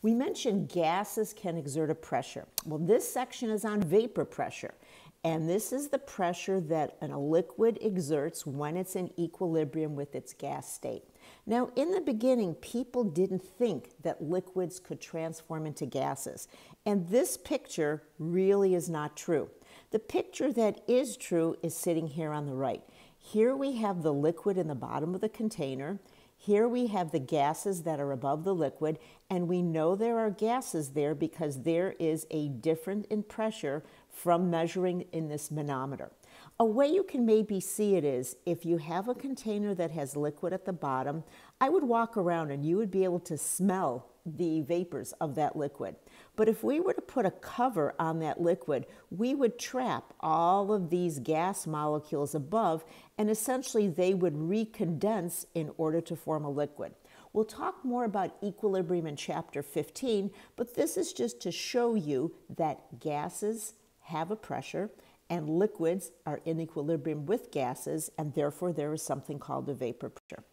We mentioned gases can exert a pressure. Well, this section is on vapor pressure. And this is the pressure that a liquid exerts when it's in equilibrium with its gas state. Now, in the beginning, people didn't think that liquids could transform into gases. And this picture really is not true. The picture that is true is sitting here on the right. Here we have the liquid in the bottom of the container. Here we have the gases that are above the liquid, and we know there are gases there because there is a difference in pressure from measuring in this manometer. A way you can maybe see it is if you have a container that has liquid at the bottom, I would walk around and you would be able to smell the vapors of that liquid. But if we were to put a cover on that liquid, we would trap all of these gas molecules above, and essentially they would recondense in order to form a liquid. We'll talk more about equilibrium in chapter 15, but this is just to show you that gases have a pressure and liquids are in equilibrium with gases, and therefore there is something called a vapor pressure.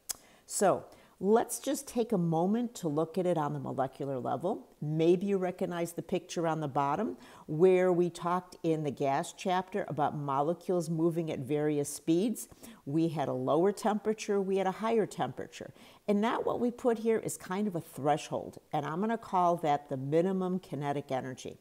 So let's just take a moment to look at it on the molecular level. Maybe you recognize the picture on the bottom where we talked in the gas chapter about molecules moving at various speeds. We had a lower temperature, we had a higher temperature. And now what we put here is kind of a threshold, and I'm going to call that the minimum kinetic energy.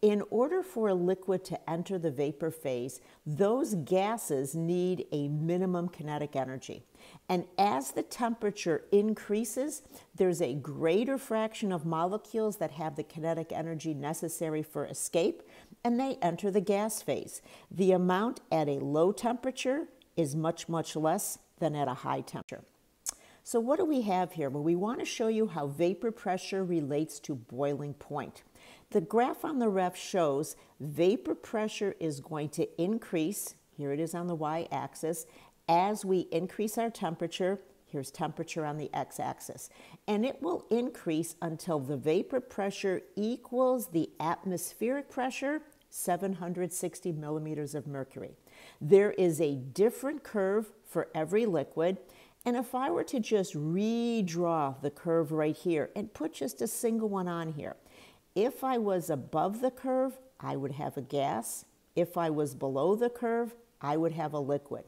In order for a liquid to enter the vapor phase, those gases need a minimum kinetic energy. And as the temperature increases, there's a greater fraction of molecules that have the kinetic energy necessary for escape, and they enter the gas phase. The amount at a low temperature is much, much less than at a high temperature. So what do we have here? Well, we want to show you how vapor pressure relates to boiling point. The graph on the left shows vapor pressure is going to increase, here it is on the y-axis, as we increase our temperature. Here's temperature on the x-axis. And it will increase until the vapor pressure equals the atmospheric pressure, 760 millimeters of mercury. There is a different curve for every liquid. And if I were to just redraw the curve right here and put just a single one on here, if I was above the curve, I would have a gas. If I was below the curve, I would have a liquid.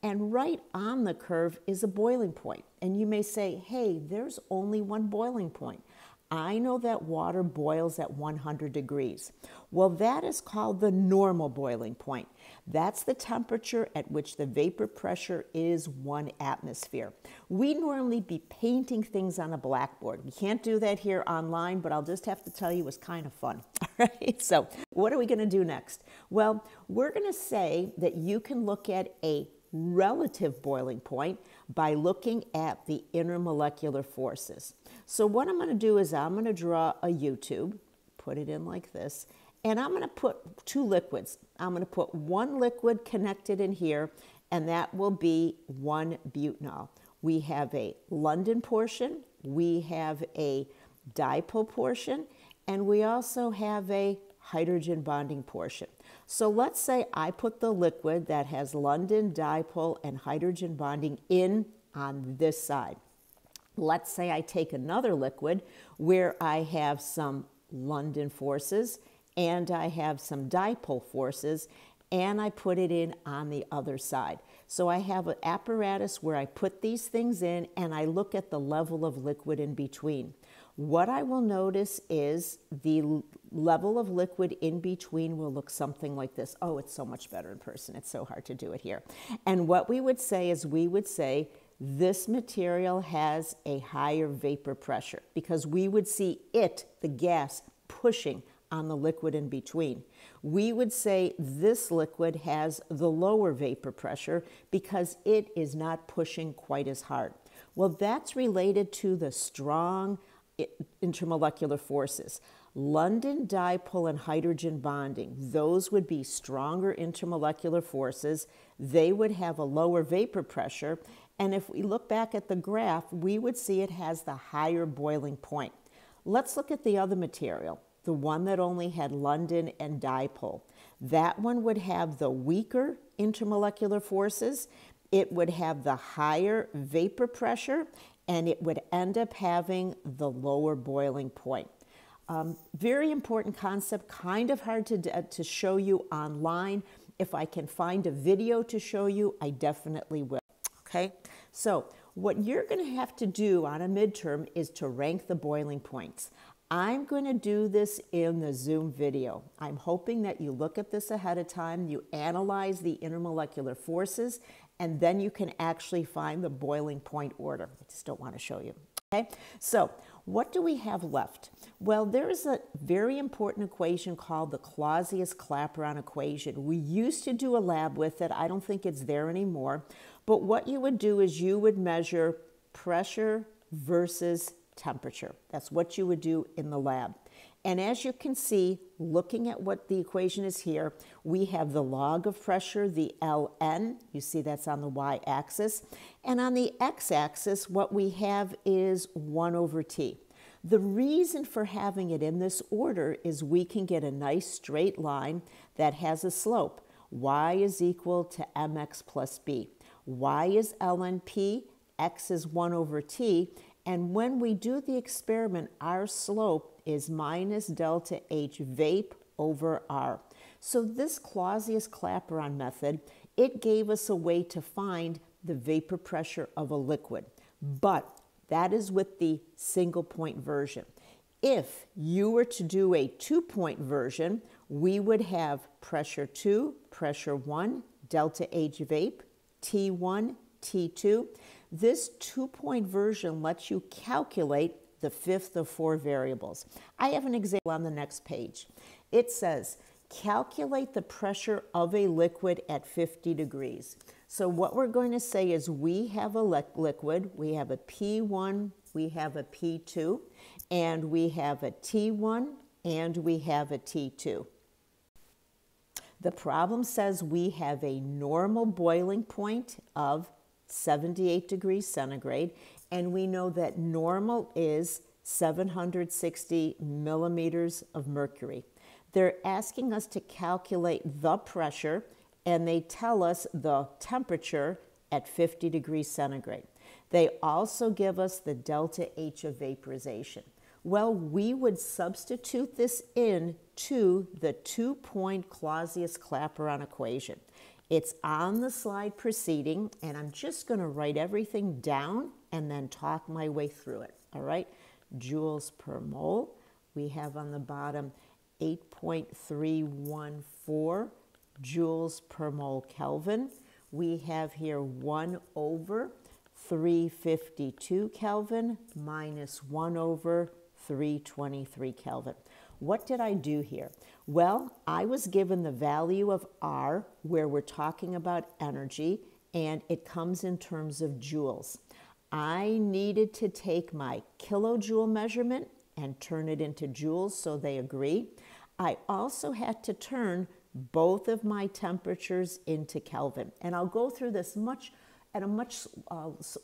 And right on the curve is a boiling point. And you may say, hey, there's only one boiling point. I know that water boils at 100 degrees. Well, that is called the normal boiling point. That's the temperature at which the vapor pressure is 1 atmosphere. We normally be painting things on a blackboard. We can't do that here online, but I'll just have to tell you it's kind of fun. All right, so what are we going to do next? Well, we're going to say that you can look at a relative boiling point by looking at the intermolecular forces. So what I'm going to do is I'm going to draw a U-tube, put it in like this, and I'm going to put two liquids. I'm going to put one liquid connected in here, and that will be 1 butanol. We have a London portion, we have a dipole portion, and we also have a hydrogen bonding portion. So let's say I put the liquid that has London, dipole, and hydrogen bonding in on this side. Let's say I take another liquid where I have some London forces and I have some dipole forces, and I put it in on the other side. So I have an apparatus where I put these things in and I look at the level of liquid in between. What I will notice is the level of liquid in between will look something like this. Oh, it's so much better in person. It's so hard to do it here. And what we would say is we would say this material has a higher vapor pressure because we would see it, the gas, pushing on the liquid in between. We would say this liquid has the lower vapor pressure because it is not pushing quite as hard. Well, that's related to the strong intermolecular forces. London dipole and hydrogen bonding, those would be stronger intermolecular forces. They would have a lower vapor pressure. And if we look back at the graph, we would see it has the higher boiling point. Let's look at the other material, the one that only had London and dipole. That one would have the weaker intermolecular forces. It would have the higher vapor pressure, and it would end up having the lower boiling point. Very important concept, kind of hard to show you online. If I can find a video to show you, I definitely will, okay? So what you're going to have to do on a midterm is to rank the boiling points. I'm going to do this in the Zoom video. I'm hoping that you look at this ahead of time, you analyze the intermolecular forces, and then you can actually find the boiling point order. I just don't want to show you. Okay, so what do we have left? Well, there is a very important equation called the Claudius-Clapeyron equation. We used to do a lab with it. I don't think it's there anymore. But what you would do is you would measure pressure versus temperature. That's what you would do in the lab. And as you can see, looking at what the equation is here, we have the log of pressure, the ln. You see that's on the y-axis. And on the x-axis, what we have is 1 over t. The reason for having it in this order is we can get a nice straight line that has a slope. Y is equal to mx plus b. Y is ln p, x is 1 over t. And when we do the experiment, our slope is minus delta H vape over R. So this Claudius-Clapeyron method, it gave us a way to find the vapor pressure of a liquid. But that is with the single point version. If you were to do a 2-point version, we would have pressure 2, pressure 1, delta H vape, T1, T2. This 2-point version lets you calculate the fifth of 4 variables. I have an example on the next page. It says, calculate the pressure of a liquid at 50 degrees. So what we're going to say is we have a liquid, we have a P1, we have a P2, and we have a T1, and we have a T2. The problem says we have a normal boiling point of 78 degrees centigrade, and we know that normal is 760 millimeters of mercury. They're asking us to calculate the pressure, and they tell us the temperature at 50 degrees centigrade. They also give us the delta H of vaporization. Well, we would substitute this in to the 2-point Claudius-Clapeyron equation. It's on the slide preceding, and I'm just going to write everything down and then talk my way through it, all right? Joules per mole. We have on the bottom 8.314 joules per mole Kelvin. We have here 1 over 352 Kelvin minus 1 over 323 Kelvin. What did I do here? Well, I was given the value of R, where we're talking about energy, and it comes in terms of joules. I needed to take my kilojoule measurement and turn it into joules, so they agree. I also had to turn both of my temperatures into Kelvin. And I'll go through this at a much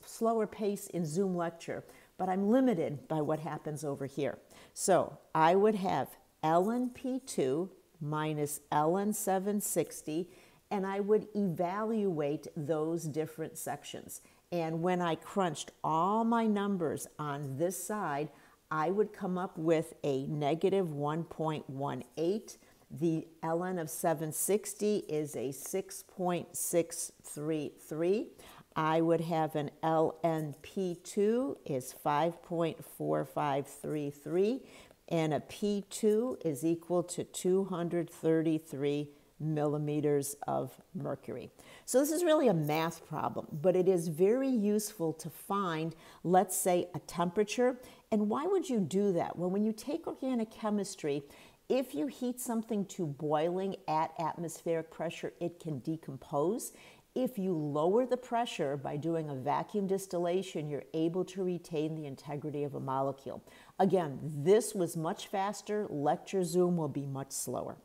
slower pace in Zoom lecture, but I'm limited by what happens over here. So I would have ln P2 minus ln 760, and I would evaluate those different sections. And when I crunched all my numbers on this side, I would come up with a negative 1.18. The ln of 760 is a 6.633. I would have an ln P2 is 5.4533, and a P2 is equal to 233 millimeters of mercury. So this is really a math problem, but it is very useful to find, let's say, a temperature. And why would you do that? Well, when you take organic chemistry, if you heat something to boiling at atmospheric pressure, it can decompose. If you lower the pressure by doing a vacuum distillation, you're able to retain the integrity of a molecule. Again, this was much faster. Lecture Zoom will be much slower.